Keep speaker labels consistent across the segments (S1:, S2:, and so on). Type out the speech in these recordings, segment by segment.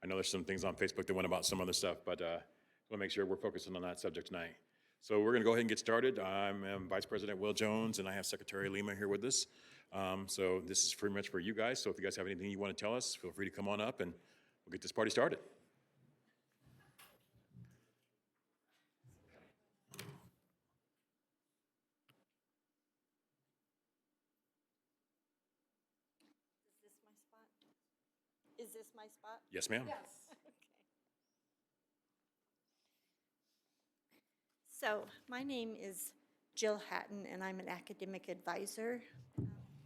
S1: I know there's some things on Facebook that went about some other stuff, but I want to make sure we're focusing on that subject tonight. So we're going to go ahead and get started. I'm Vice President Will Jones, and I have Secretary Lima here with us. So this is pretty much for you guys. So if you guys have anything you want to tell us, feel free to come on up, and we'll get this party started.
S2: Is this my spot?
S1: Yes, ma'am.
S2: Yes. So my name is Jill Hatton, and I'm an academic advisor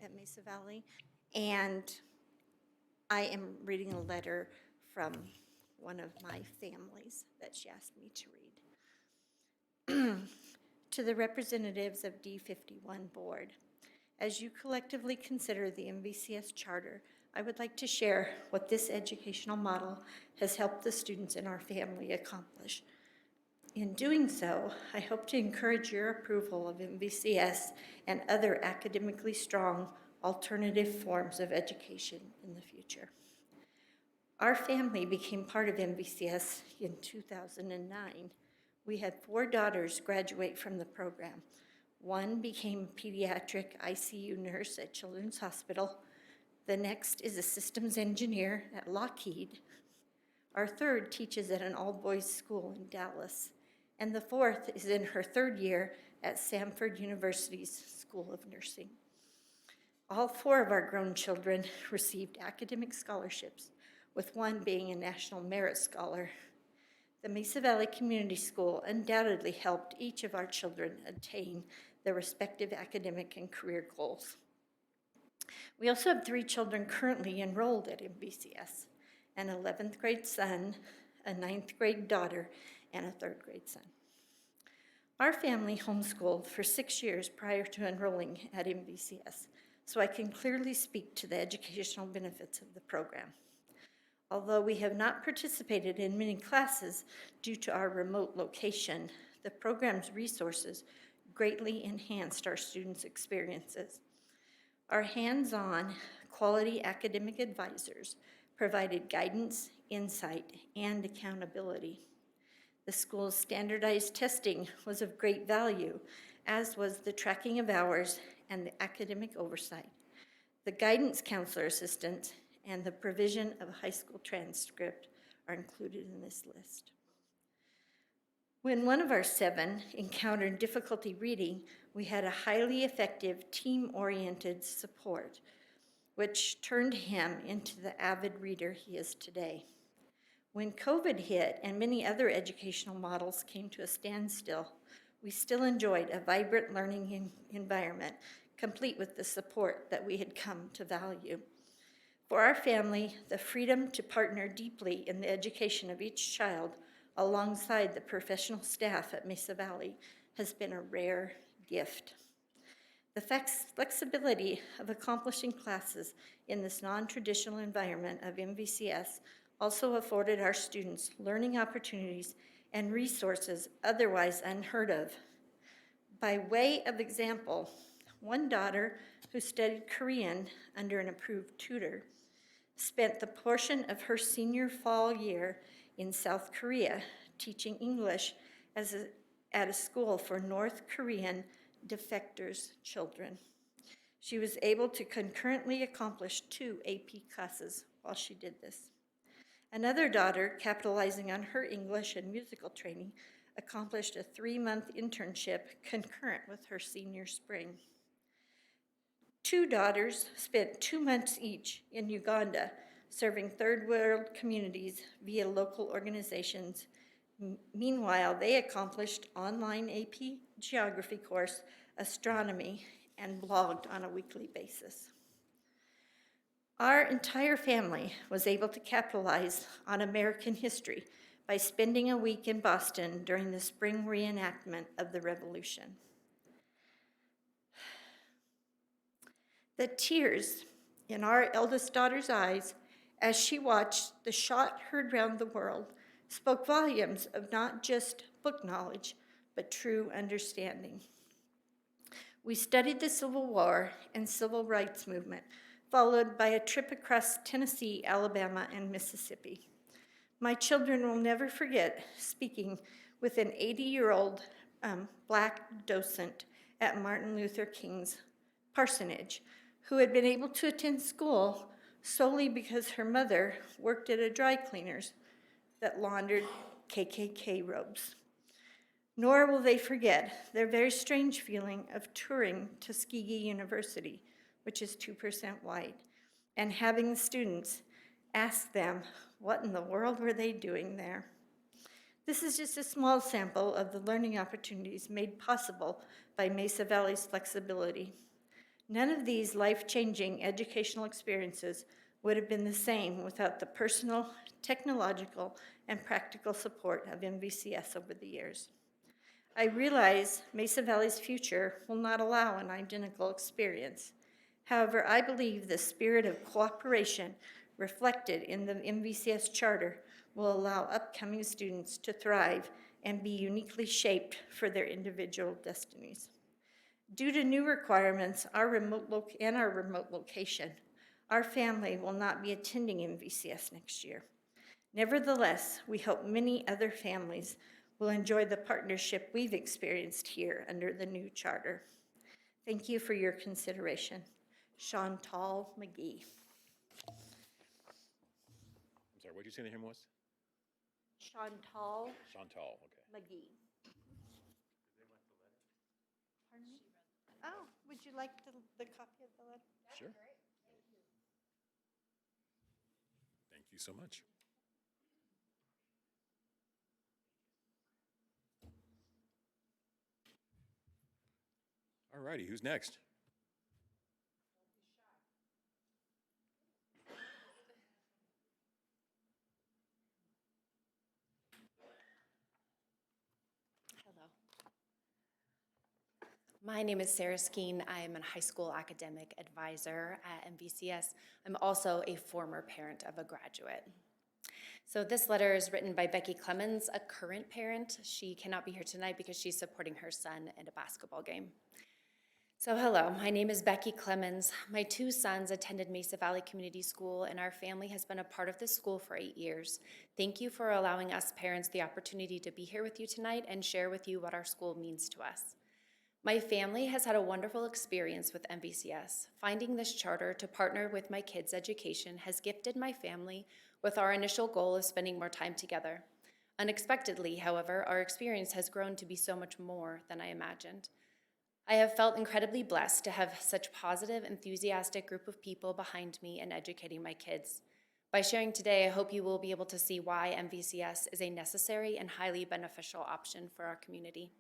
S2: at Mesa Valley. And I am reading a letter from one of my families that she asked me to read. To the representatives of D51 Board, as you collectively consider the MVCS Charter, I would like to share what this educational model has helped the students in our family accomplish. In doing so, I hope to encourage your approval of MVCS and other academically strong alternative forms of education in the future. Our family became part of MVCS in 2009. We had 4 daughters graduate from the program. One became a pediatric ICU nurse at Children's Hospital. The next is a systems engineer at Lockheed. Our third teaches at an all-boys school in Dallas. And the fourth is in her 3rd year at Samford University's School of Nursing. All 4 of our grown children received academic scholarships, with one being a National Merit Scholar. The Mesa Valley Community School undoubtedly helped each of our children attain their respective academic and career goals. We also have 3 children currently enrolled at MVCS, an 11th grade son, a 9th grade daughter, and a 3rd grade son. Our family homeschooled for 6 years prior to enrolling at MVCS, so I can clearly speak to the educational benefits of the program. Although we have not participated in many classes due to our remote location, the program's resources greatly enhanced our students' experiences. Our hands-on, quality academic advisors provided guidance, insight, and accountability. The school's standardized testing was of great value, as was the tracking of hours and the academic oversight. The guidance counselor assistants and the provision of a high school transcript are included in this list. When one of our 7 encountered difficulty reading, we had a highly effective team-oriented support, which turned him into the avid reader he is today. When COVID hit and many other educational models came to a standstill, we still enjoyed a vibrant learning environment, complete with the support that we had come to value. For our family, the freedom to partner deeply in the education of each child alongside the professional staff at Mesa Valley has been a rare gift. The flexibility of accomplishing classes in this non-traditional environment of MVCS also afforded our students learning opportunities and resources otherwise unheard of. By way of example, one daughter who studied Korean under an approved tutor spent the portion of her senior fall year in South Korea teaching English at a school for North Korean defectors' children. She was able to concurrently accomplish 2 AP classes while she did this. Another daughter, capitalizing on her English and musical training, accomplished a 3-month internship concurrent with her senior spring. 2 daughters spent 2 months each in Uganda, serving third world communities via local organizations. Meanwhile, they accomplished online AP geography course, astronomy, and blogged on a weekly basis. Our entire family was able to capitalize on American history by spending a week in Boston during the spring reenactment of the Revolution. The tears in our eldest daughter's eyes as she watched the shot heard round the world spoke volumes of not just book knowledge, but true understanding. We studied the Civil War and Civil Rights Movement, followed by a trip across Tennessee, Alabama, and Mississippi. My children will never forget speaking with an 80-year-old Black docent at Martin Luther King's parsonage who had been able to attend school solely because her mother worked at a dry cleaner's that laundered KKK robes. Nor will they forget their very strange feeling of touring Tuskegee University, which is 2% white, and having the students ask them what in the world were they doing there. This is just a small sample of the learning opportunities made possible by Mesa Valley's flexibility. None of these life-changing educational experiences would have been the same without the personal, technological, and practical support of MVCS over the years. I realize Mesa Valley's future will not allow an identical experience. However, I believe the spirit of cooperation reflected in the MVCS charter will allow upcoming students to thrive and be uniquely shaped for their individual destinies. Due to new requirements, our remote location, our family will not be attending MVCS next year. Nevertheless, we hope many other families will enjoy the partnership we've experienced here under the new charter. Thank you for your consideration. Chantal McGee.
S1: I'm sorry, what did you say the name was?
S2: Chantal
S1: Chantal, okay.
S2: McGee. Pardon me? Oh, would you like the copy of the letter?
S1: Sure. Thank you so much. All righty, who's next?
S3: Hello. My name is Sarah Skeen. I am a high school academic advisor at MVCS. I'm also a former parent of a graduate. So this letter is written by Becky Clemens, a current parent. She cannot be here tonight because she's supporting her son at a basketball game. So hello, my name is Becky Clemens. My two sons attended Mesa Valley Community School, and our family has been a part of this school for 8 years. Thank you for allowing us parents the opportunity to be here with you tonight and share with you what our school means to us. My family has had a wonderful experience with MVCS. Finding this charter to partner with my kids' education has gifted my family with our initial goal of spending more time together. Unexpectedly, however, our experience has grown to be so much more than I imagined. I have felt incredibly blessed to have such positive, enthusiastic group of people behind me in educating my kids. By sharing today, I hope you will be able to see why MVCS is a necessary and highly beneficial option for our community.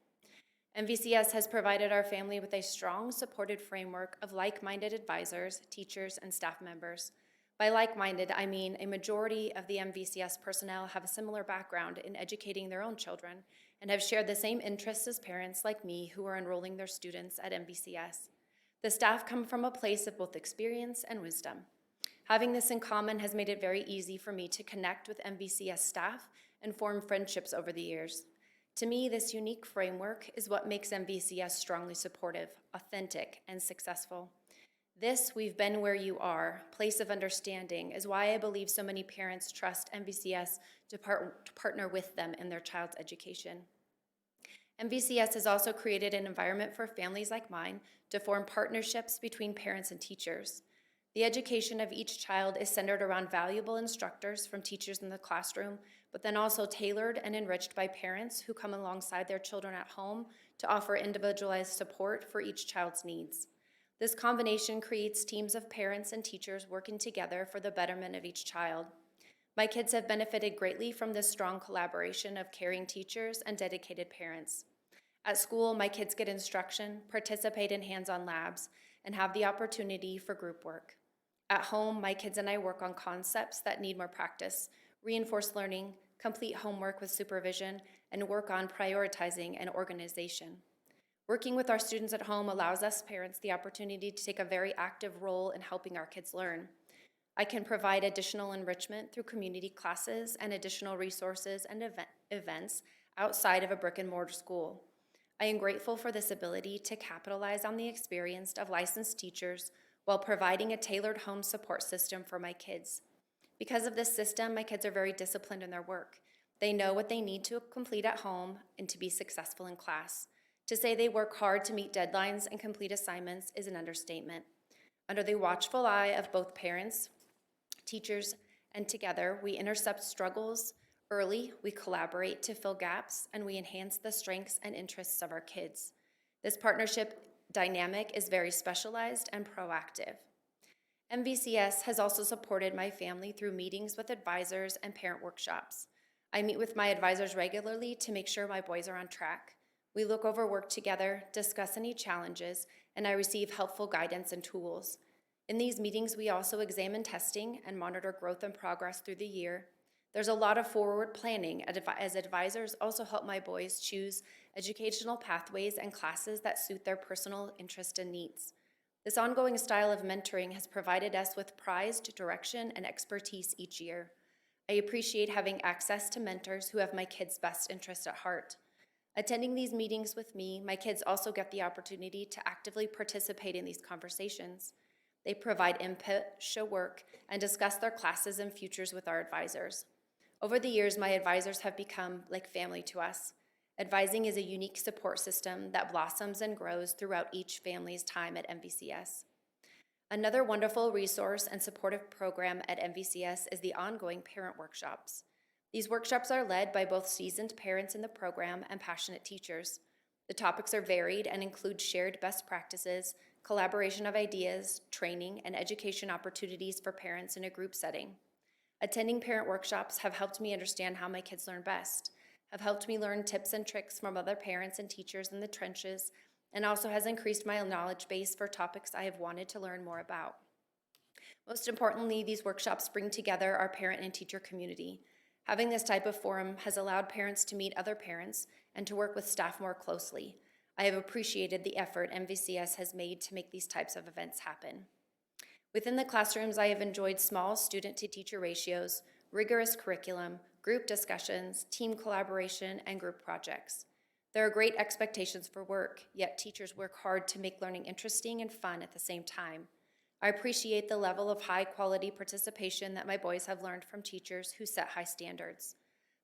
S3: MVCS has provided our family with a strong, supported framework of like-minded advisors, teachers, and staff members. By like-minded, I mean a majority of the MVCS personnel have a similar background in educating their own children and have shared the same interests as parents like me who are enrolling their students at MVCS. The staff come from a place of both experience and wisdom. Having this in common has made it very easy for me to connect with MVCS staff and form friendships over the years. To me, this unique framework is what makes MVCS strongly supportive, authentic, and successful. This "we've been where you are" place of understanding is why I believe so many parents trust MVCS to partner with them in their child's education. MVCS has also created an environment for families like mine to form partnerships between parents and teachers. The education of each child is centered around valuable instructors from teachers in the classroom, but then also tailored and enriched by parents who come alongside their children at home to offer individualized support for each child's needs. This combination creates teams of parents and teachers working together for the betterment of each child. My kids have benefited greatly from this strong collaboration of caring teachers and dedicated parents. At school, my kids get instruction, participate in hands-on labs, and have the opportunity for group work. At home, my kids and I work on concepts that need more practice, reinforce learning, complete homework with supervision, and work on prioritizing and organization. Working with our students at home allows us parents the opportunity to take a very active role in helping our kids learn. I can provide additional enrichment through community classes and additional resources and events outside of a brick and mortar school. I am grateful for this ability to capitalize on the experience of licensed teachers while providing a tailored home support system for my kids. Because of this system, my kids are very disciplined in their work. They know what they need to complete at home and to be successful in class. To say they work hard to meet deadlines and complete assignments is an understatement. Under the watchful eye of both parents, teachers, and together, we intercept struggles early, we collaborate to fill gaps, and we enhance the strengths and interests of our kids. This partnership dynamic is very specialized and proactive. MVCS has also supported my family through meetings with advisors and parent workshops. I meet with my advisors regularly to make sure my boys are on track. We look over work together, discuss any challenges, and I receive helpful guidance and tools. In these meetings, we also examine testing and monitor growth and progress through the year. There's a lot of forward planning as advisors also help my boys choose educational pathways and classes that suit their personal interest and needs. This ongoing style of mentoring has provided us with prized direction and expertise each year. I appreciate having access to mentors who have my kids' best interest at heart. Attending these meetings with me, my kids also get the opportunity to actively participate in these conversations. They provide input, show work, and discuss their classes and futures with our advisors. Over the years, my advisors have become like family to us. Advising is a unique support system that blossoms and grows throughout each family's time at MVCS. Another wonderful resource and supportive program at MVCS is the ongoing parent workshops. These workshops are led by both seasoned parents in the program and passionate teachers. The topics are varied and include shared best practices, collaboration of ideas, training, and education opportunities for parents in a group setting. Attending parent workshops have helped me understand how my kids learn best, have helped me learn tips and tricks from other parents and teachers in the trenches, and also has increased my knowledge base for topics I have wanted to learn more about. Most importantly, these workshops bring together our parent and teacher community. Having this type of forum has allowed parents to meet other parents and to work with staff more closely. I have appreciated the effort MVCS has made to make these types of events happen. Within the classrooms, I have enjoyed small student-to-teacher ratios, rigorous curriculum, group discussions, team collaboration, and group projects. There are great expectations for work, yet teachers work hard to make learning interesting and fun at the same time. I appreciate the level of high-quality participation that my boys have learned from teachers who set high standards.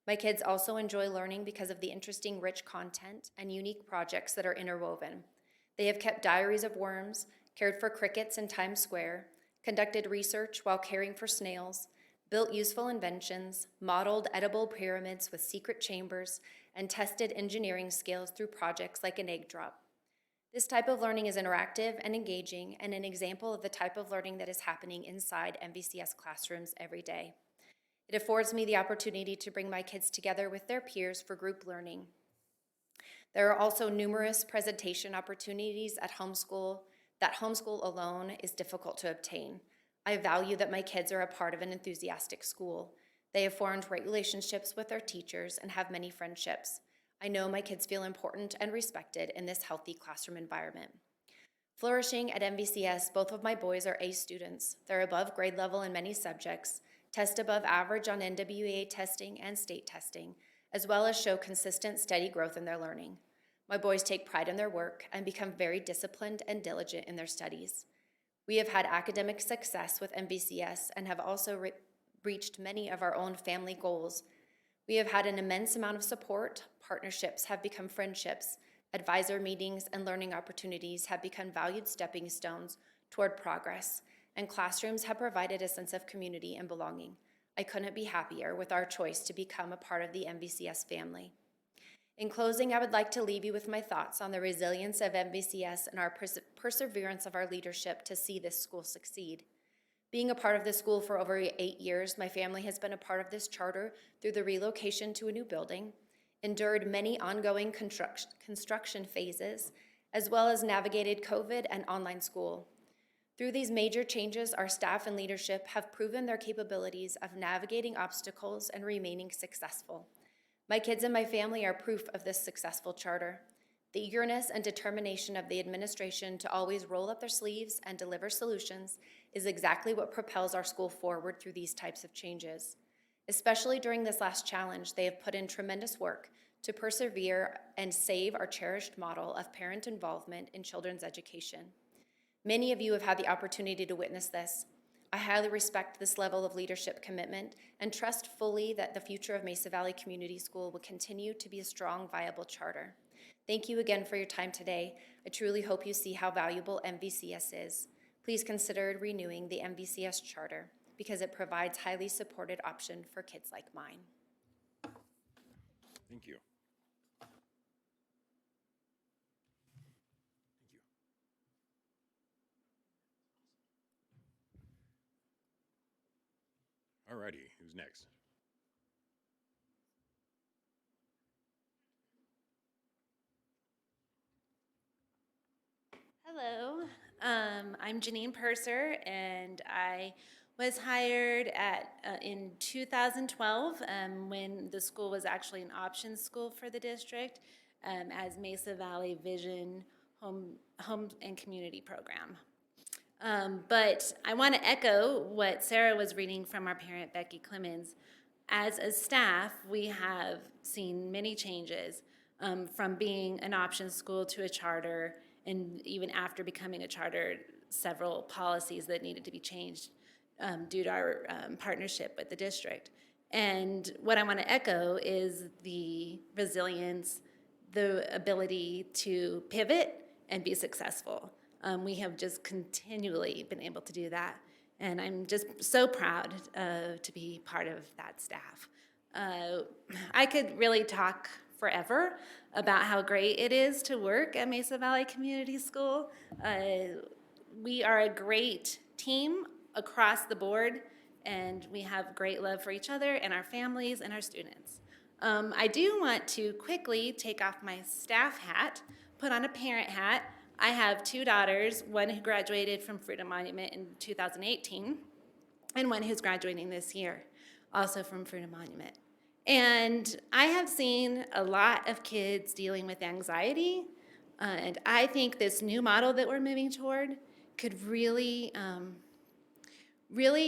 S3: My kids also enjoy learning because of the interesting, rich content and unique projects that are interwoven. They have kept diaries of worms, cared for crickets in Times Square, conducted research while caring for snails, built useful inventions, modeled edible pyramids with secret chambers, and tested engineering skills through projects like an egg drop. This type of learning is interactive and engaging and an example of the type of learning that is happening inside MVCS classrooms every day. It affords me the opportunity to bring my kids together with their peers for group learning. There are also numerous presentation opportunities at homeschool that homeschool alone is difficult to obtain. I value that my kids are a part of an enthusiastic school. They have formed great relationships with their teachers and have many friendships. I know my kids feel important and respected in this healthy classroom environment. Flourishing at MVCS, both of my boys are A students. They're above grade level in many subjects, test above average on NWEA testing and state testing, as well as show consistent, steady growth in their learning. My boys take pride in their work and become very disciplined and diligent in their studies. We have had academic success with MVCS and have also reached many of our own family goals. We have had an immense amount of support, partnerships have become friendships, advisor meetings and learning opportunities have become valued stepping stones toward progress, and classrooms have provided a sense of community and belonging. I couldn't be happier with our choice to become a part of the MVCS family. In closing, I would like to leave you with my thoughts on the resilience of MVCS and our perseverance of our leadership to see this school succeed. Being a part of this school for over 8 years, my family has been a part of this charter through the relocation to a new building, endured many ongoing construction phases, as well as navigated COVID and online school. Through these major changes, our staff and leadership have proven their capabilities of navigating obstacles and remaining successful. My kids and my family are proof of this successful charter. The eagerness and determination of the administration to always roll up their sleeves and deliver solutions is exactly what propels our school forward through these types of changes. Especially during this last challenge, they have put in tremendous work to persevere and save our cherished model of parent involvement in children's education. Many of you have had the opportunity to witness this. I highly respect this level of leadership commitment and trust fully that the future of Mesa Valley Community School will continue to be a strong, viable charter. Thank you again for your time today. I truly hope you see how valuable MVCS is. Please consider renewing the MVCS charter because it provides highly supported option for kids like mine.
S1: Thank you. Thank you. All righty, who's next?
S4: Hello, I'm Janine Purser, and I was hired in 2012 when the school was actually an option school for the district as Mesa Valley Vision Home and Community Program. But I want to echo what Sarah was reading from our parent, Becky Clemens. As a staff, we have seen many changes from being an option school to a charter, and even after becoming a charter, several policies that needed to be changed due to our partnership with the district. And what I want to echo is the resilience, the ability to pivot and be successful. We have just continually been able to do that, and I'm just so proud to be part of that staff. I could really talk forever about how great it is to work at Mesa Valley Community School. We are a great team across the board, and we have great love for each other and our families and our students. I do want to quickly take off my staff hat, put on a parent hat. I have two daughters, one who graduated from Freedom Monument in 2018, and one who's graduating this year, also from Freedom Monument. And I have seen a lot of kids dealing with anxiety, and I think this new model that we're moving toward could really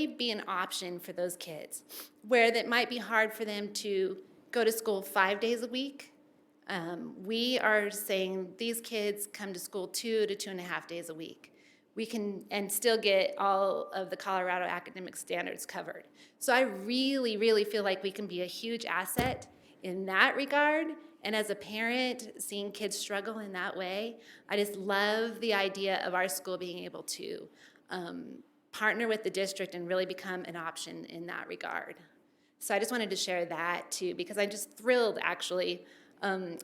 S4: be an option for those kids, where that might be hard for them to go to school 5 days a week. We are saying these kids come to school 2 to 2.5 days a week. We can, and still get all of the Colorado academic standards covered. So I really, really feel like we can be a huge asset in that regard. And as a parent, seeing kids struggle in that way, I just love the idea of our school being able to partner with the district and really become an option in that regard. So I just wanted to share that too, because I'm just thrilled actually.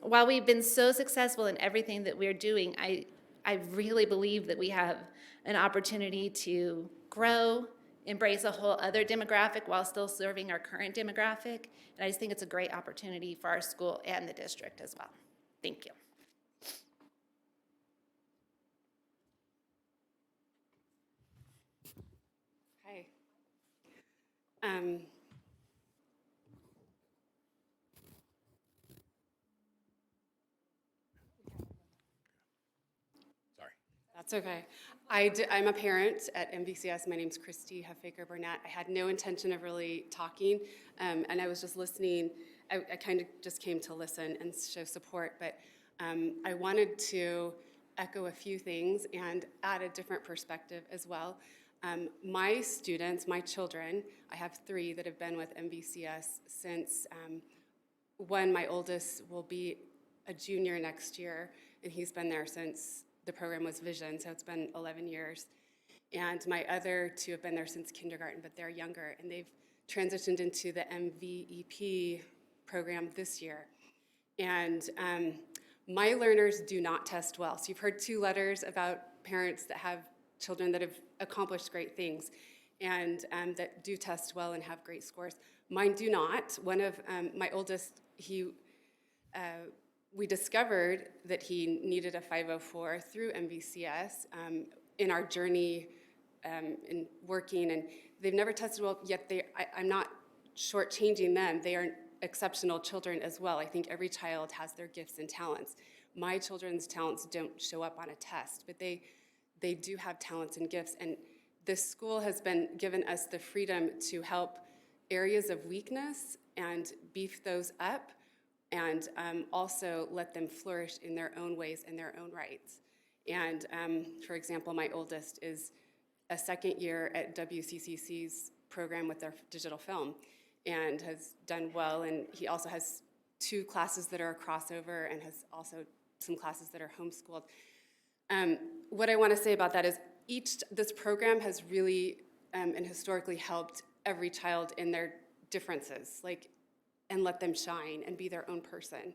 S4: While we've been so successful in everything that we're doing, I really believe that we have an opportunity to grow, embrace a whole other demographic while still serving our current demographic. And I just think it's a great opportunity for our school and the district as well. Thank you.
S5: Hi.
S1: Sorry.
S5: That's okay. I'm a parent at MVCS. My name's Christy Heffaker Burnett. I had no intention of really talking, and I was just listening. I kind of just came to listen and show support, but I wanted to echo a few things and add a different perspective as well. My students, my children, I have 3 that have been with MVCS since my oldest will be a junior next year, and he's been there since the program was Vision, so it's been 11 years. And my other 2 have been there since kindergarten, but they're younger, and they've transitioned into the MVEP program this year. And my learners do not test well. So you've heard 2 letters about parents that have children that have accomplished great things and that do test well and have great scores. Mine do not. One of my oldest, we discovered that he needed a 504 through MVCS in our journey in working, and they've never tested well, yet I'm not shortchanging them. They are exceptional children as well. I think every child has their gifts and talents. My children's talents don't show up on a test, but they do have talents and gifts, and this school has been given us the freedom to help areas of weakness and beef those up, and also let them flourish in their own ways and their own rights. And for example, my oldest is a second year at WCCC's program with their digital film and has done well. And he also has 2 classes that are a crossover and has also some classes that are homeschooled. What I want to say about that is this program has really and historically helped every child in their differences, and let them shine and be their own person.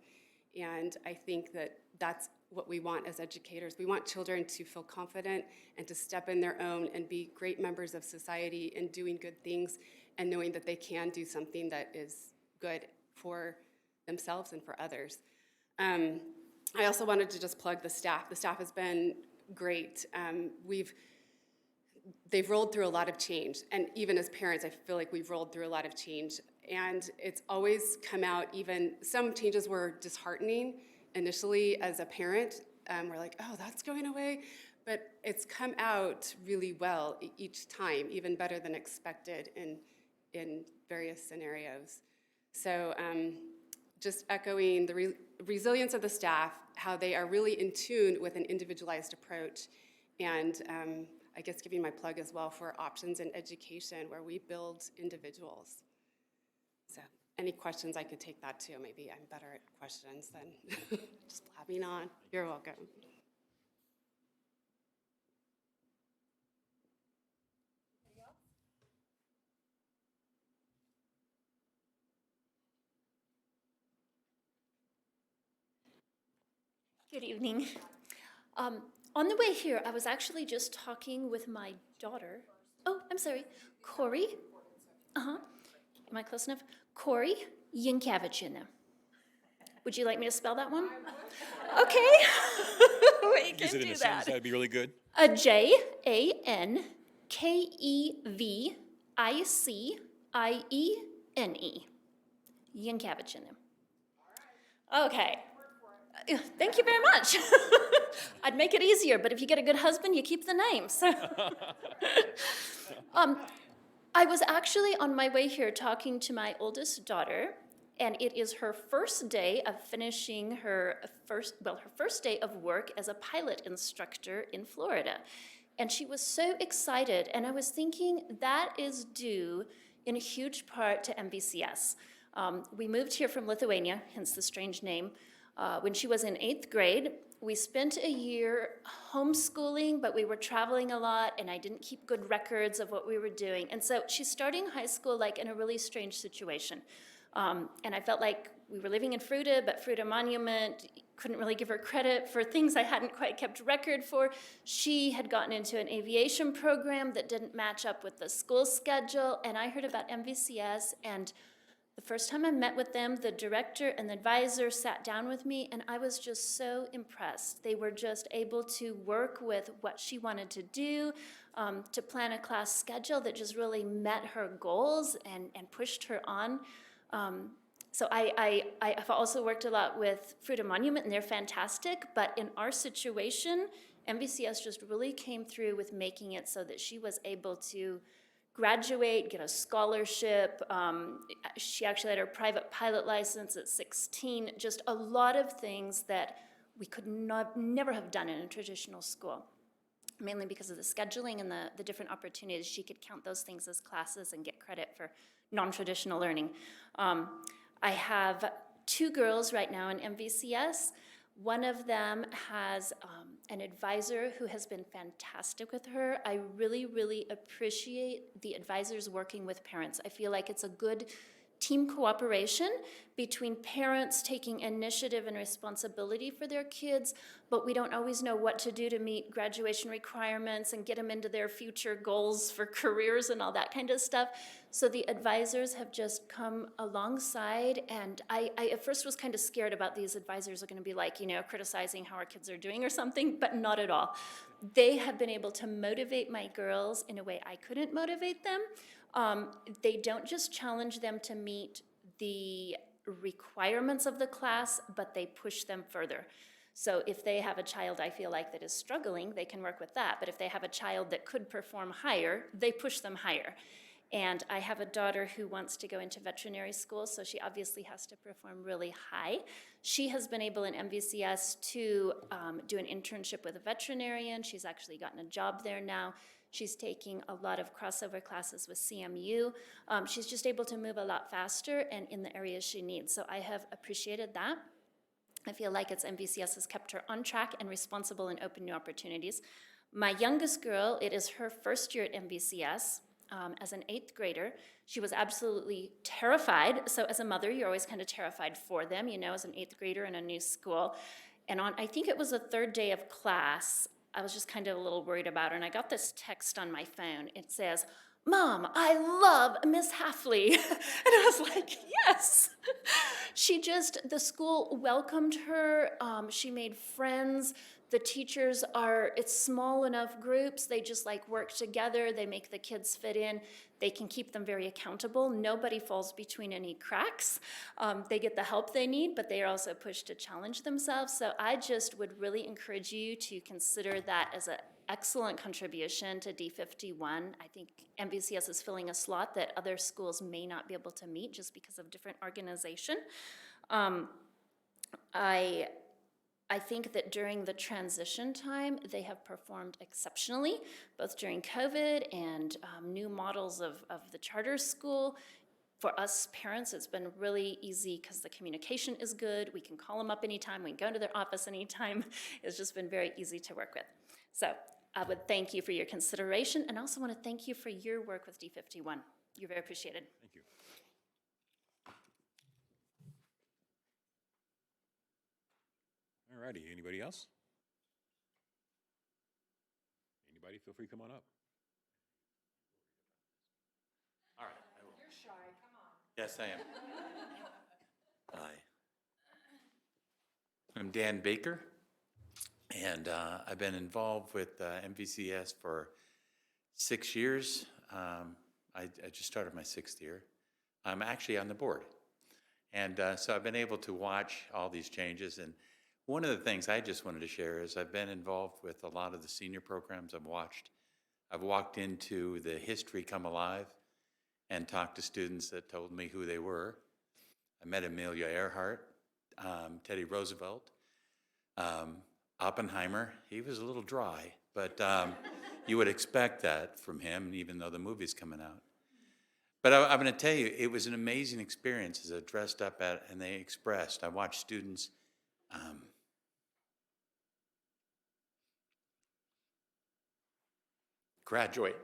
S5: And I think that that's what we want as educators. We want children to feel confident and to step in their own and be great members of society and doing good things and knowing that they can do something that is good for themselves and for others. I also wanted to just plug the staff. The staff has been great. They've rolled through a lot of change, and even as parents, I feel like we've rolled through a lot of change, and it's always come out, even some changes were disheartening initially as a parent. We're like, oh, that's going away, but it's come out really well each time, even better than expected in various scenarios. So just echoing the resilience of the staff, how they are really in tune with an individualized approach, and I guess giving my plug as well for Options in Education, where we build individuals. So any questions, I could take that too. Maybe I'm better at questions than just blabbing on. You're welcome.
S6: Good evening. On the way here, I was actually just talking with my daughter. Oh, I'm sorry, Corey. Am I close enough? Corey Yankavichina. Would you like me to spell that one? Okay. We
S1: Use
S6: can
S1: it in
S6: do
S1: a sentence,
S6: that.
S1: that'd be really good.
S6: Jankevicine. Yankavichina. Okay. Thank you very much. I'd make it easier, but if you get a good husband, you keep the names. I was actually on my way here talking to my oldest daughter, and it is her first day of finishing her first day of work as a pilot instructor in Florida. And she was so excited, and I was thinking that is due in a huge part to MVCS. We moved here from Lithuania, hence the strange name, when she was in 8th grade. We spent a year homeschooling, but we were traveling a lot, and I didn't keep good records of what we were doing. And so she's starting high school in a really strange situation. And I felt like we were living in Fruita, but Fruita Monument couldn't really give her credit for things I hadn't quite kept record for. She had gotten into an aviation program that didn't match up with the school schedule, and I heard about MVCS, and the first time I met with them, the director and the advisor sat down with me, and I was just so impressed. They were just able to work with what she wanted to do, to plan a class schedule that just really met her goals and pushed her on. So I've also worked a lot with Fruita Monument, and they're fantastic, but in our situation, MVCS just really came through with making it so that she was able to graduate, get a scholarship. She actually had her private pilot license at 16, just a lot of things that we could never have done in a traditional school, mainly because of the scheduling and the different opportunities. She could count those things as classes and get credit for non-traditional learning. I have 2 girls right now in MVCS. One of them has an advisor who has been fantastic with her. I really, really appreciate the advisors working with parents. I feel like it's a good team cooperation between parents taking initiative and responsibility for their kids, but we don't always know what to do to meet graduation requirements and get them into their future goals for careers and all that kind of stuff. So the advisors have just come alongside, and I at first was kind of scared about these advisors are going to be criticizing how our kids are doing or something, but not at all. They have been able to motivate my girls in a way I couldn't motivate them. They don't just challenge them to meet the requirements of the class, but they push them further. So if they have a child I feel like that is struggling, they can work with that. But if they have a child that could perform higher, they push them higher. And I have a daughter who wants to go into veterinary school, so she obviously has to perform really high. She has been able in MVCS to do an internship with a veterinarian. She's actually gotten a job there now. She's taking a lot of crossover classes with CMU. She's just able to move a lot faster and in the areas she needs. So I have appreciated that. I feel like it's MVCS has kept her on track and responsible and open new opportunities. My youngest girl, it is her first year at MVCS. As an 8th grader, she was absolutely terrified. So as a mother, you're always kind of terrified for them, you know, as an 8th grader in a new school. And on, I think it was the 3rd day of class, I was just kind of a little worried about her. And I got this text on my phone. It says, "Mom, I love Miss Halfley." And I was like, yes. The school welcomed her. She made friends. The teachers it's small enough groups. They just like work together. They make the kids fit in. They can keep them very accountable. Nobody falls between any cracks. They get the help they need, but they are also pushed to challenge themselves. So I just would really encourage you to consider that as an excellent contribution to D51. I think MVCS is filling a slot that other schools may not be able to meet just because of different organization. I think that during the transition time, they have performed exceptionally, both during COVID and new models of the charter school. For us parents, it's been really easy because the communication is good. We can call them up anytime. We can go to their office anytime. It's just been very easy to work with. So I would thank you for your consideration, and also want to thank you for your work with D51. You're very appreciated.
S1: Thank you. All righty, anybody else? Anybody, feel free to come on up.
S7: All right. You're shy, come on. Yes, I am. Hi. I'm Dan Baker, and I've been involved with MVCS for 6 years. I just started my 6th year. I'm actually on the board. And so I've been able to watch all these changes. And one of the things I just wanted to share is I've been involved with a lot of the senior programs I've watched. I've walked into the History Come Alive and talked to students that told me who they were. I met Amelia Earhart, Teddy Roosevelt, Oppenheimer. He was a little dry, but you would expect that from him, even though the movie's coming out. But I'm going to tell you, it was an amazing experience as I dressed up at, and they expressed. I watched students graduate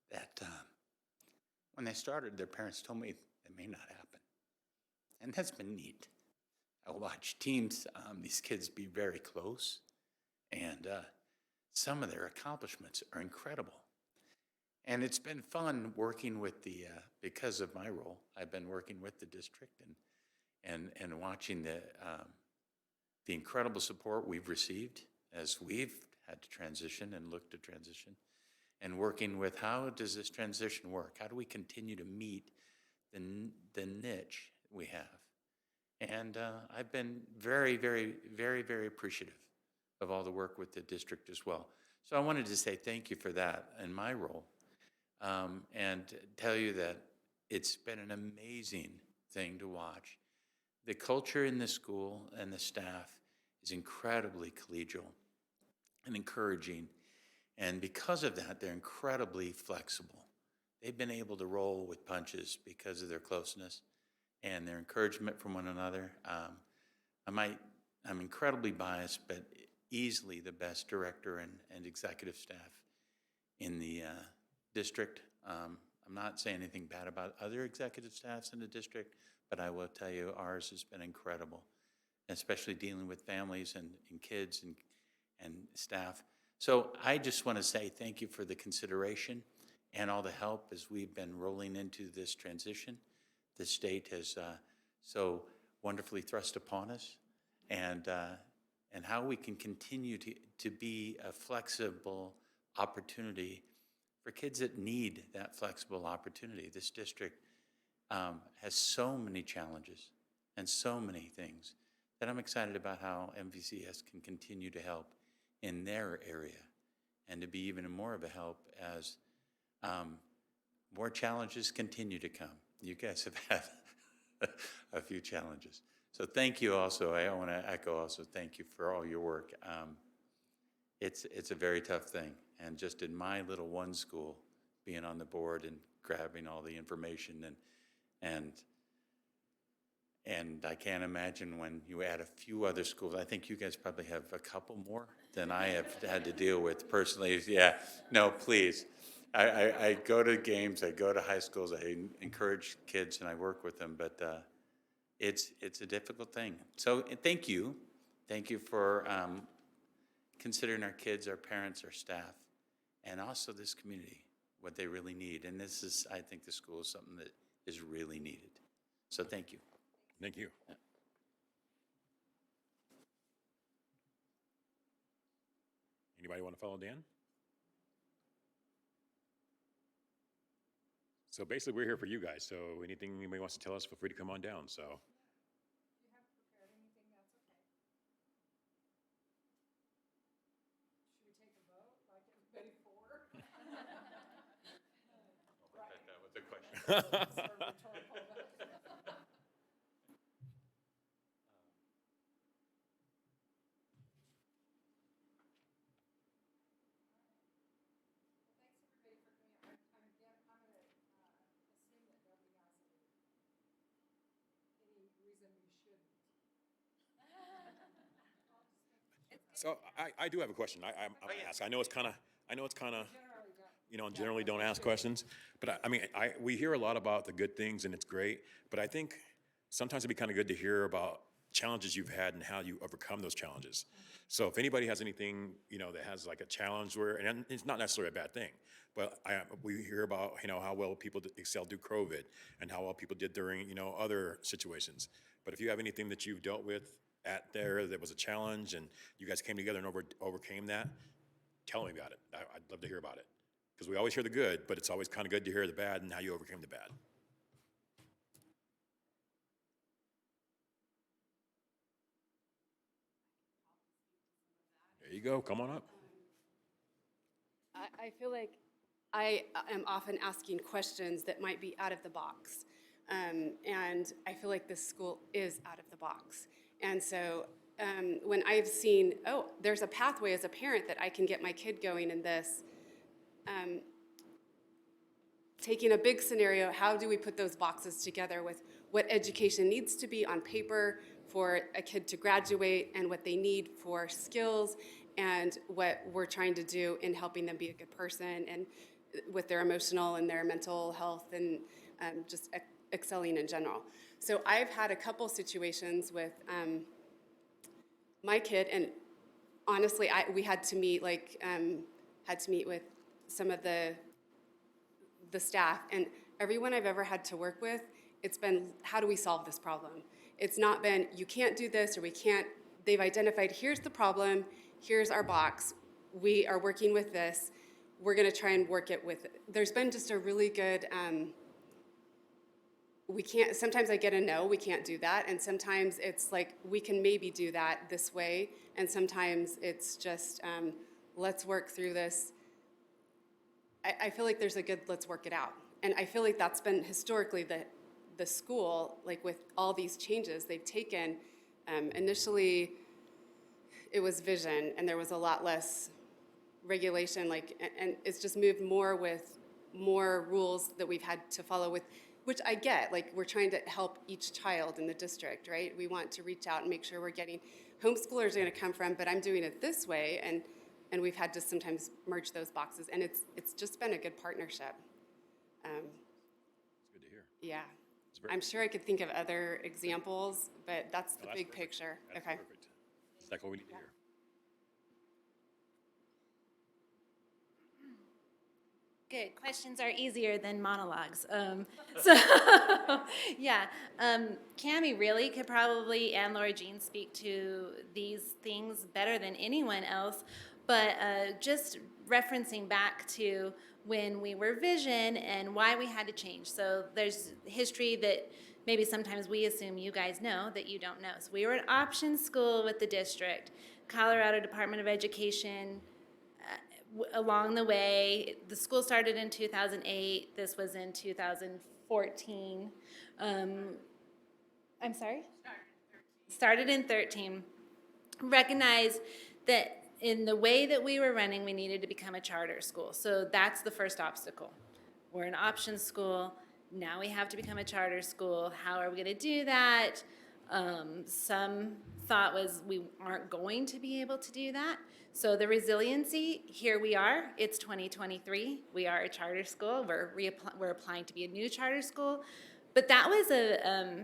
S7: that when they started, their parents told me it may not happen. And that's been neat. I watched teams, these kids be very close, and some of their accomplishments are incredible. And it's been fun working with because of my role, I've been working with the district and watching the incredible support we've received as we've had to transition and look to transition, and working with how does this transition work? How do we continue to meet the niche we have? And I've been very, very, very, very appreciative of all the work with the district as well. So I wanted to say thank you for that in my role, and tell you that it's been an amazing thing to watch. The culture in the school and the staff is incredibly collegial and encouraging. And because of that, they're incredibly flexible. They've been able to roll with punches because of their closeness and their encouragement from one another. I'm incredibly biased, but easily the best director and executive staff in the district. I'm not saying anything bad about other executive staffs in the district, but I will tell you ours has been incredible, especially dealing with families and kids and staff. So I just want to say thank you for the consideration and all the help as we've been rolling into this transition. The state has so wonderfully thrust upon us, and how we can continue to be a flexible opportunity for kids that need that flexible opportunity. This district has so many challenges and so many things that I'm excited about how MVCS can continue to help in their area, and to be even more of a help as more challenges continue to come. You guys have had a few challenges. So thank you also. I want to echo also thank you for all your work. It's a very tough thing, And just in my little one school, being on the board and grabbing all the information and I can't imagine when you add a few other schools. I think you guys probably have a couple more than I have had to deal with personally. Yeah, no, please. I go to games, I go to high schools, I encourage kids and I work with them, but it's a difficult thing. So thank you. Thank you for considering our kids, our parents, our staff, and also this community, what they really need. And this is, I think the school is something that is really needed. So thank you.
S1: Thank you. Anybody want to follow Dan? So basically, we're here for you guys. So anything anybody wants to tell us, feel free to come on down. So.
S7: That was a question.
S1: So I do have a question. I'm gonna ask. I know it's kind of, generally don't ask questions, but we hear a lot about the good things and it's great, but I think sometimes it'd be kind of good to hear about challenges you've had and how you overcome those challenges. So if anybody has anything, that has like a challenge where, and it's not necessarily a bad thing, but we hear about, how well people excelled through COVID and how well people did during, other situations. But if you have anything that you've dealt with that was a challenge and you guys came together and overcame that, tell me about it. I'd love to hear about it. Because we always hear the good, but it's always kind of good to hear the bad and how you overcame the bad. There you go. Come on up.
S5: I feel like I am often asking questions that might be out of the box. And I feel like this school is out of the box. And so when I've seen, there's a pathway as a parent that I can get my kid going in this, taking a big scenario, how do we put those boxes together with what education needs to be on paper for a kid to graduate and what they need for skills and what we're trying to do in helping them be a good person and with their emotional and their mental health and just excelling in general. So I've had a couple situations with my kid, and honestly, we had to meet with some of the staff, and everyone I've ever had to work with, it's been, how do we solve this problem? It's not been, you can't do this, or we can't, they've identified, here's the problem, here's our box, we are working with this, we're gonna try and work it with, there's been just a really good, sometimes I get a no, we can't do that, and sometimes it's like, we can maybe do that this way, and sometimes it's just, let's work through this. I feel like there's a good, let's work it out. And I feel like that's been historically the school, like with all these changes they've taken. Initially, it was vision, and there was a lot less regulation, and it's just moved more with more rules that we've had to follow with, which I get, we're trying to help each child in the district, right? We want to reach out and make sure we're getting, homeschoolers are gonna come from, but I'm doing it this way, and we've had to sometimes merge those boxes, and it's just been a good partnership.
S1: It's good to hear.
S5: Yeah. I'm sure I could think of other examples, but that's the big picture.
S1: That's
S5: okay.
S1: Perfect. That's exactly what we need to hear.
S4: Good. Questions are easier than monologues. Cammie really could probably, and Laura Jean, speak to these things better than anyone else. But just referencing back to when we were Vision and why we had to change. So there's history that maybe sometimes we assume you guys know that you don't know. So we were an option school with the district. Colorado Department of Education, along the way, the school started in 2008. This was in 2014. I'm sorry? Started in 13. Recognize that in the way that we were running, we needed to become a charter school. So that's the first obstacle. We're an option school. Now we have to become a charter school. How are we going to do that? Some thought was we aren't going to be able to do that. So the resiliency, here we are. It's 2023. We are a charter school. We're applying to be a new charter school. But that was a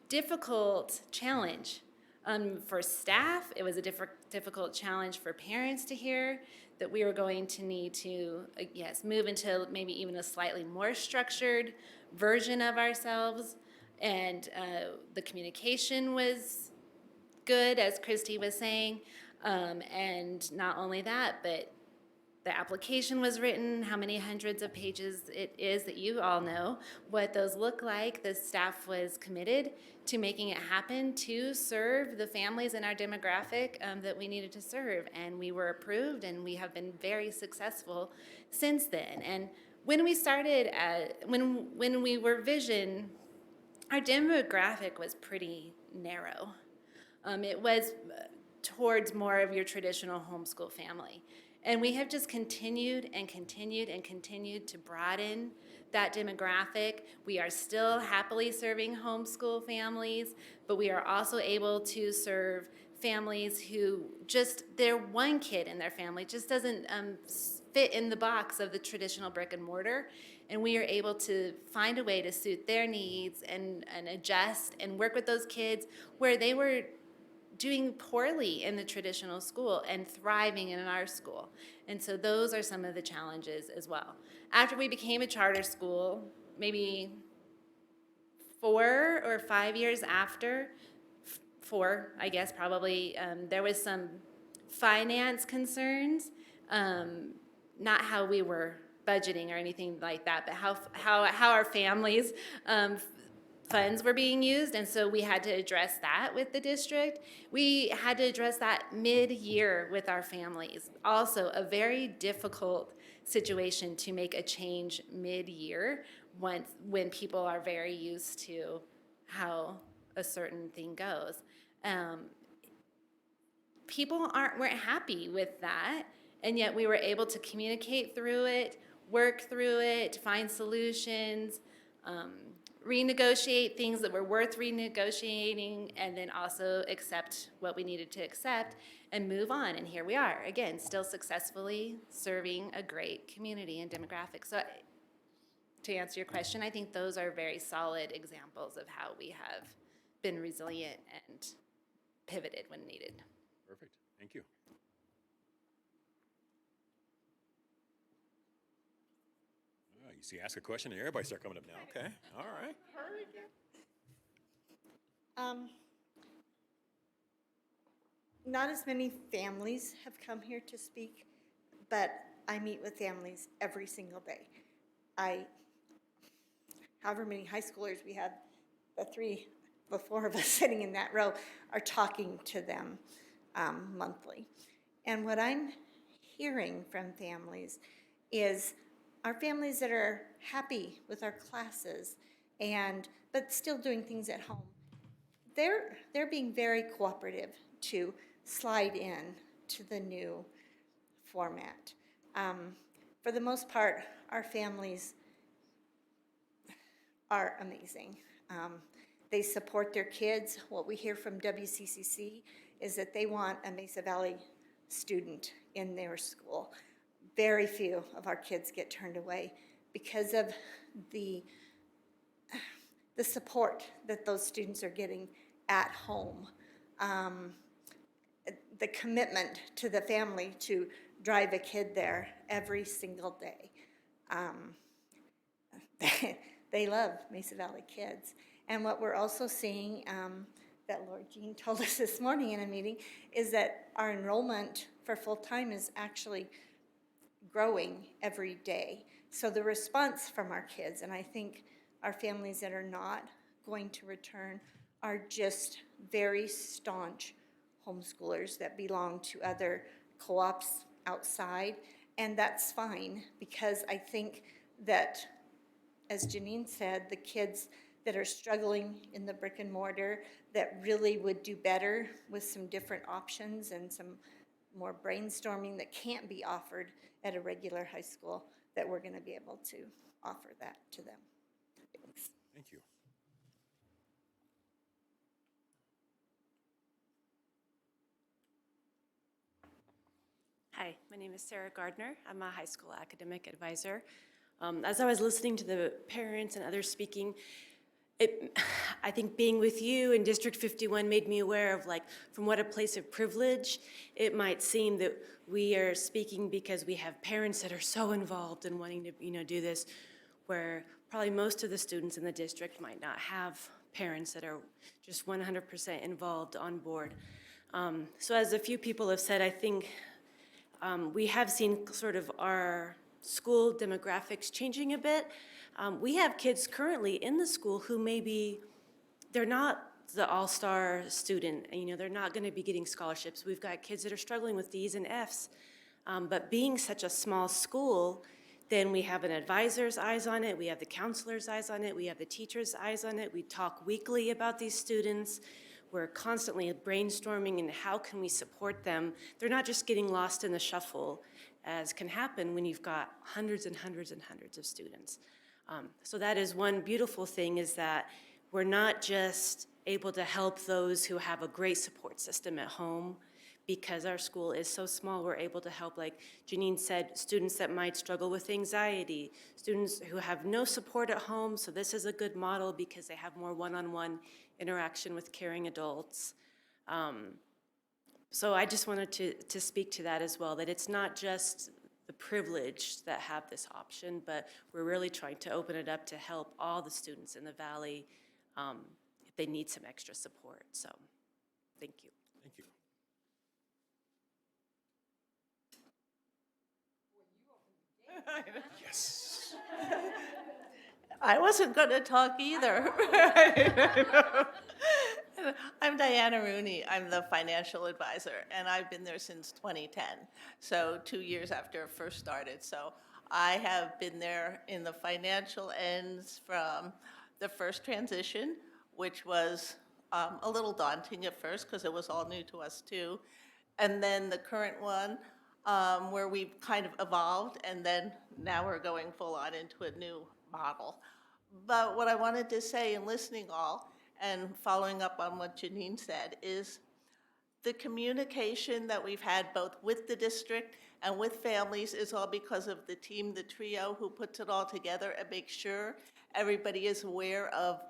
S4: difficult challenge. For staff, it was a difficult challenge for parents to hear that we were going to need to, yes, move into maybe even a slightly more structured version of ourselves. And the communication was good, as Christy was saying. And not only that, but the application was written, how many hundreds of pages it is that you all know, what those look like. The staff was committed to making it happen to serve the families in our demographic that we needed to serve. And we were approved, and we have been very successful since then. And when we started, when we were Vision, our demographic was pretty narrow. It was towards more of your traditional homeschool family. And we have just continued and continued and continued to broaden that demographic. We are still happily serving homeschool families, but we are also able to serve families who just, their one kid in their family just doesn't fit in the box of the traditional brick and mortar. And we are able to find a way to suit their needs and adjust and work with those kids where they were doing poorly in the traditional school and thriving in our school. And so those are some of the challenges as well. After we became a charter school, maybe 4 or 5 years after, 4, I guess probably, there was some finance concerns, not how we were budgeting or anything like that, but how our families funds were being used, and so we had to address that with the district. We had to address that mid-year with our families. Also, a very difficult situation to make a change mid-year when people are very used to how a certain thing goes. People weren't happy with that, and yet we were able to communicate through it, work through it, find solutions, renegotiate things that were worth renegotiating, and then also accept what we needed to accept and move on. And here we are, again, still successfully serving a great community and demographic. So to answer your question, I think those are very solid examples of how we have been resilient and pivoted when needed.
S1: Perfect. Thank you. You see, ask a question and everybody start coming up now. Okay, all right.
S2: Not as many families have come here to speak, but I meet with families every single day. However many high schoolers we had, the 4 of us sitting in that row are talking to them monthly. And what I'm hearing from families is our families that are happy with our classes but still doing things at home, they're being very cooperative to slide in to the new format. For the most part, our families are amazing. They support their kids. What we hear from WCCC is that they want a Mesa Valley student in their school. Very few of our kids get turned away because of the support that those students are getting at home. The commitment to the family to drive a kid there every single day. They love Mesa Valley kids. And what we're also seeing, that Lord Jean told us this morning in a meeting, is that our enrollment for full-time is actually growing every day. So the response from our kids, and I think our families that are not going to return are just very staunch homeschoolers that belong to other co-ops outside, and that's fine, because I think that, as Janine said, the kids that are struggling in the brick and mortar that really would do better with some different options and some more brainstorming that can't be offered at a regular high school, that we're going to be able to offer that to them. Thanks.
S1: Thank you.
S8: Hi, my name is Sarah Gardner. I'm a high school academic advisor. As I was listening to the parents and others speaking, I think being with you in District 51 made me aware of, like, from what a place of privilege it might seem that we are speaking because we have parents that are so involved in wanting to, do this, where probably most of the students in the district might not have parents that are just 100% involved on board. So as a few people have said, I think we have seen sort of our school demographics changing a bit. We have kids currently in the school who maybe they're not the all-star student, they're not going to be getting scholarships. We've got kids that are struggling with D's and F's. But being such a small school, then we have an advisor's eyes on it, we have the counselor's eyes on it, we have the teacher's eyes on it. We talk weekly about these students. We're constantly brainstorming and how can we support them. They're not just getting lost in the shuffle, as can happen when you've got hundreds and hundreds and hundreds of students. So that is one beautiful thing, is that we're not just able to help those who have a great support system at home. Because our school is so small, we're able to help, like Janine said, students that might struggle with anxiety, students who have no support at home, so this is a good model because they have more one-on-one interaction with caring adults. So I just wanted to speak to that as well, that it's not just the privileged that have this option, but we're really trying to open it up to help all the students in the Valley if they need some extra support. So thank you.
S1: Thank you. Yes.
S9: I wasn't going to talk either. I'm Diana Rooney. I'm the financial advisor, and I've been there since 2010, so 2 years after it first started. So I have been there in the financial ends from the first transition, which was a little daunting at first because it was all new to us too, and then the current one, where we've kind of evolved, and then now we're going full on into a new model. But what I wanted to say in listening all and following up on what Janine said is the communication that we've had both with the district and with families is all because of the team, the trio who puts it all together and makes sure everybody is aware of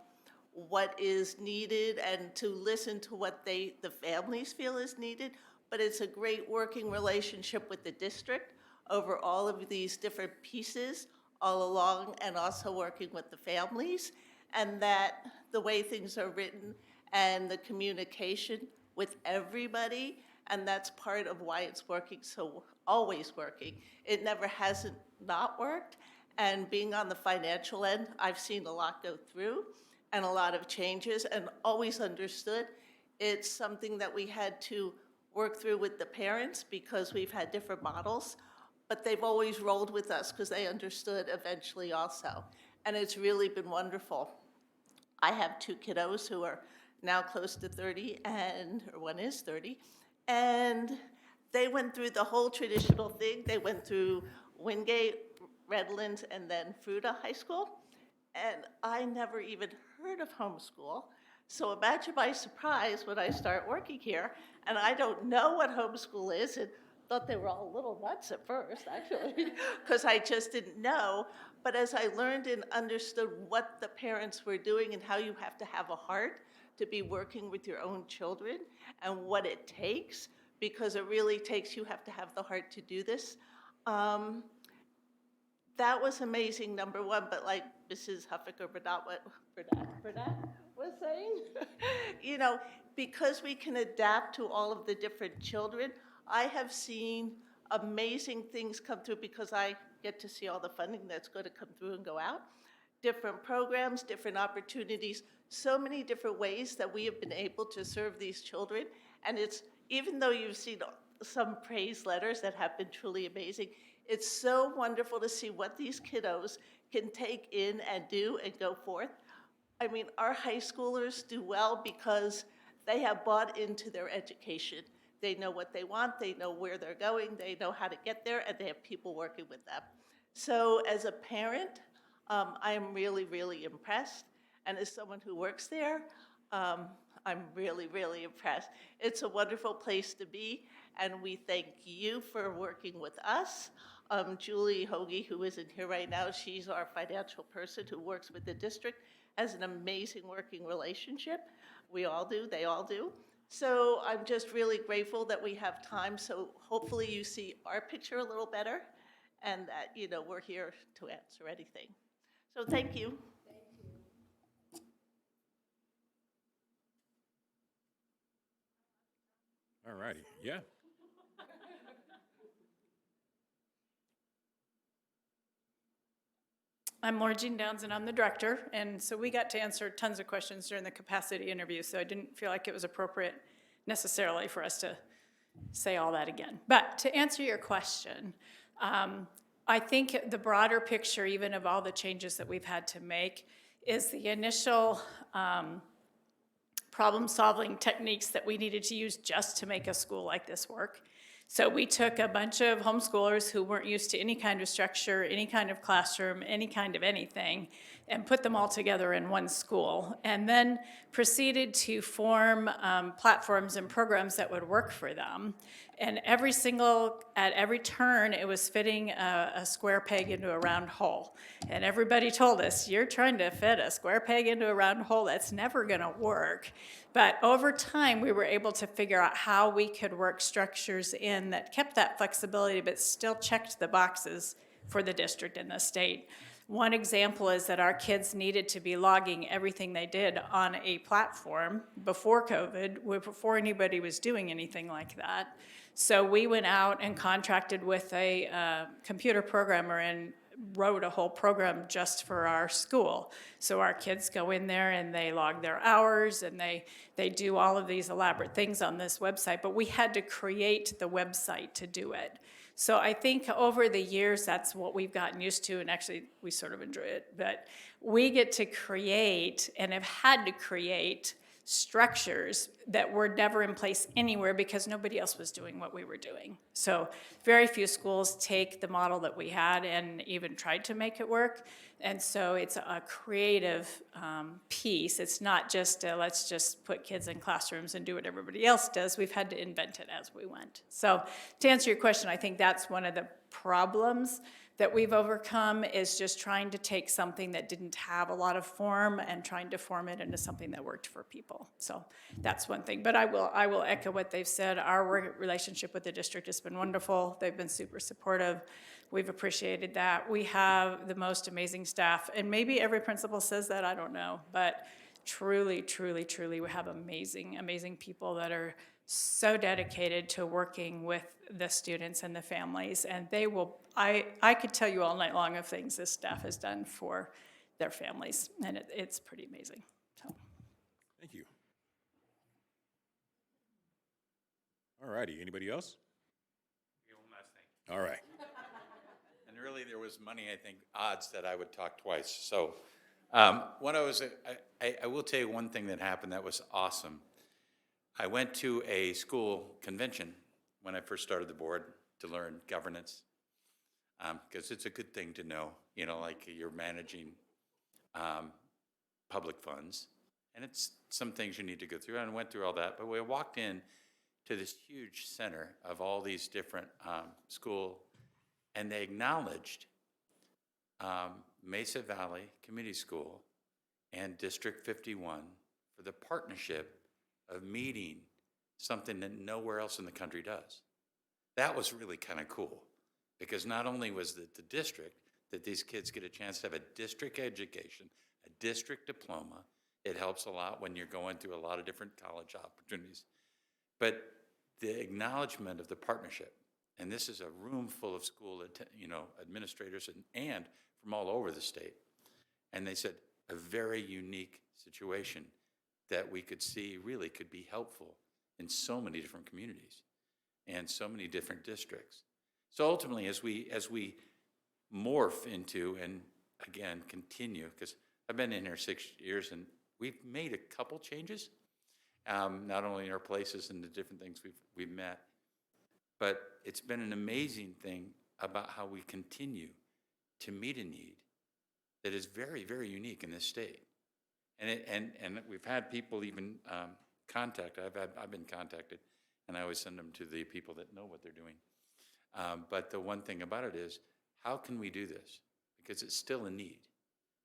S9: what is needed and to listen to what the families feel is needed. But it's a great working relationship with the district over all of these different pieces all along, and also working with the families, and that the way things are written and the communication with everybody, and that's part of why it's working, so always working. It never hasn't not worked, and being on the financial end, I've seen a lot go through and a lot of changes, and always understood it's something that we had to work through with the parents because we've had different models, but they've always rolled with us because they understood eventually also. And it's really been wonderful. I have 2 kiddos who are now close to 30, or one is 30, and they went through the whole traditional thing. They went through Wingate, Redlands, and then Fruta High School, and I never even heard of homeschool. So imagine my surprise when I start working here, and I don't know what homeschool is, and thought they were all a little nuts at first, actually, because I just didn't know. But as I learned and understood what the parents were doing and how you have to have a heart to be working with your own children and what it takes, because it really takes, you have to have the heart to do this. That was amazing, number one, but like Mrs. Huffaker-Burnett was saying, because we can adapt to all of the different children, I have seen amazing things come through because I get to see all the funding that's going to come through and go out. Different programs, different opportunities, so many different ways that we have been able to serve these children. And it's, even though you've seen some praise letters that have been truly amazing, it's so wonderful to see what these kiddos can take in and do and go forth. I mean, our high schoolers do well because they have bought into their education. They know what they want, they know where they're going, they know how to get there, and they have people working with them. So as a parent, I am really, really impressed. And as someone who works there, I'm really, really impressed. It's a wonderful place to be, and we thank you for working with us. Julie Hoagie, who isn't here right now, she's our financial person who works with the district, has an amazing working relationship. We all do, they all do. So I'm just really grateful that we have time, so hopefully you see our picture a little better, and that, you know, we're here to answer anything. So thank you.
S1: All righty, yeah.
S10: I'm Laura Jean Downs, and I'm the director, and so we got to answer tons of questions during the capacity interview, so I didn't feel like it was appropriate necessarily for us to say all that again. But to answer your question, I think the broader picture, even of all the changes that we've had to make, is the initial problem-solving techniques that we needed to use just to make a school like this work. So we took a bunch of homeschoolers who weren't used to any kind of structure, any kind of classroom, any kind of anything, and put them all together in one school, and then proceeded to form platforms and programs that would work for them. And at every turn, it was fitting a square peg into a round hole. And everybody told us, you're trying to fit a square peg into a round hole, that's never gonna work. But over time, we were able to figure out how we could work structures in that kept that flexibility, but still checked the boxes for the district and the state. One example is that our kids needed to be logging everything they did on a platform before COVID, before anybody was doing anything like that. So we went out and contracted with a computer programmer and wrote a whole program just for our school. So our kids go in there and they log their hours and they do all of these elaborate things on this website, but we had to create the website to do it. So I think over the years, that's what we've gotten used to, and actually we sort of enjoy it, but we get to create and have had to create structures that were never in place anywhere because nobody else was doing what we were doing. So very few schools take the model that we had and even tried to make it work. And so it's a creative piece. It's not just let's just put kids in classrooms and do what everybody else does. We've had to invent it as we went. So to answer your question, I think that's one of the problems that we've overcome, is just trying to take something that didn't have a lot of form and trying to form it into something that worked for people. So that's one thing. But I will echo what they've said. Our relationship with the district has been wonderful. They've been super supportive. We've appreciated that. We have the most amazing staff. And maybe every principal says that, I don't know. But truly, truly, truly, we have amazing, amazing people that are so dedicated to working with the students and the families, and they will, I could tell you all night long of things this staff has done for their families, and it's pretty amazing. So.
S1: Thank you. All righty, anybody else?
S7: One last thing.
S1: All right.
S7: And really, there was money, I think, odds that I would talk twice. So when I was, I will tell you one thing that happened that was awesome. I went to a school convention when I first started the board to learn governance, because it's a good thing to know, you know, like you're managing public funds, and it's some things you need to go through, and I went through all that, but we walked in to this huge center of all these different school, and they acknowledged Mesa Valley Community School and District 51 for the partnership of meeting something that nowhere else in the country does. That was really kind of cool, because not only was it the district that these kids get a chance to have a district education, a district diploma. It helps a lot when you're going through a lot of different college opportunities. But the acknowledgement of the partnership, and this is a room full of school administrators and from all over the state. And they said a very unique situation that we could see really could be helpful in so many different communities and so many different districts. So ultimately, as we morph into, and again, continue, because I've been in here 6 years and we've made a couple changes, not only in our places and the different things we've met, but it's been an amazing thing about how we continue to meet a need that is very, very unique in this state. And we've had people even contact. I've been contacted, and I always send them to the people that know what they're doing. But the one thing about it is, how can we do this? Because it's still a need.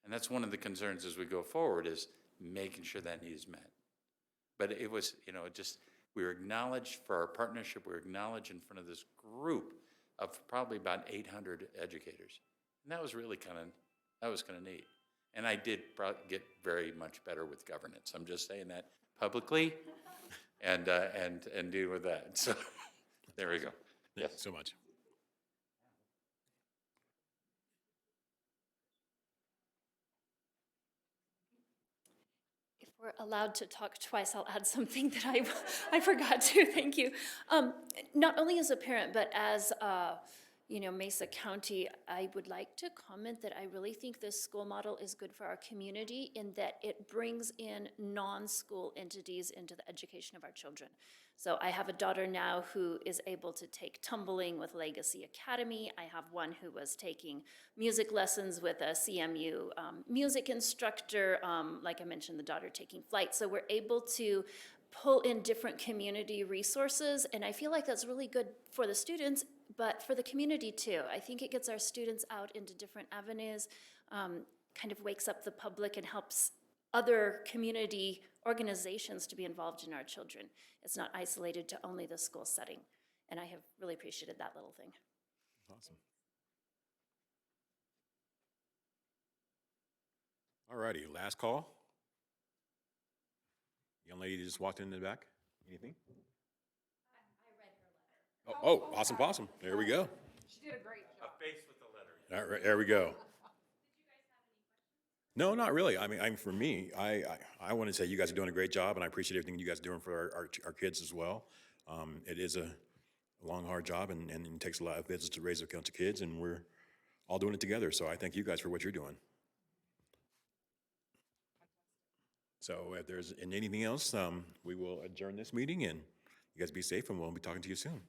S7: And that's one of the concerns as we go forward, is making sure that need is met. But it was, we were acknowledged for our partnership. We were acknowledged in front of this group of probably about 800 educators. And that was really kind of neat. And I did get very much better with governance. I'm just saying that publicly and deal with that. So there we go.
S1: Yes, so much.
S6: If we're allowed to talk twice, I'll add something that I forgot to. Thank you. Not only as a parent, but as Mesa County, I would like to comment that I really think this school model is good for our community in that it brings in non-school entities into the education of our children. So I have a daughter now who is able to take tumbling with Legacy Academy. I have one who was taking music lessons with a CMU music instructor. Like I mentioned, the daughter taking flight. So we're able to pull in different community resources, and I feel like that's really good for the students, but for the community too. I think it gets our students out into different avenues, kind of wakes up the public and helps other community organizations to be involved in our children. It's not isolated to only the school setting, and I have really appreciated that little thing.
S1: Awesome. All righty, last call. Young lady just walked in the back. Anything? I read her letter. Oh, awesome, awesome. There we go.
S11: She did a great job.
S7: A face with the letter.
S1: All right, there we go. No, not really. I mean, for me, I want to say you guys are doing a great job, and I appreciate everything you guys are doing for our kids as well. It is a long, hard job, and it takes a lot of visits to raise a bunch of kids, and we're all doing it together. So I thank you guys for what you're doing. So if there's anything else, we will adjourn this meeting, and you guys be safe, and we'll be talking to you soon.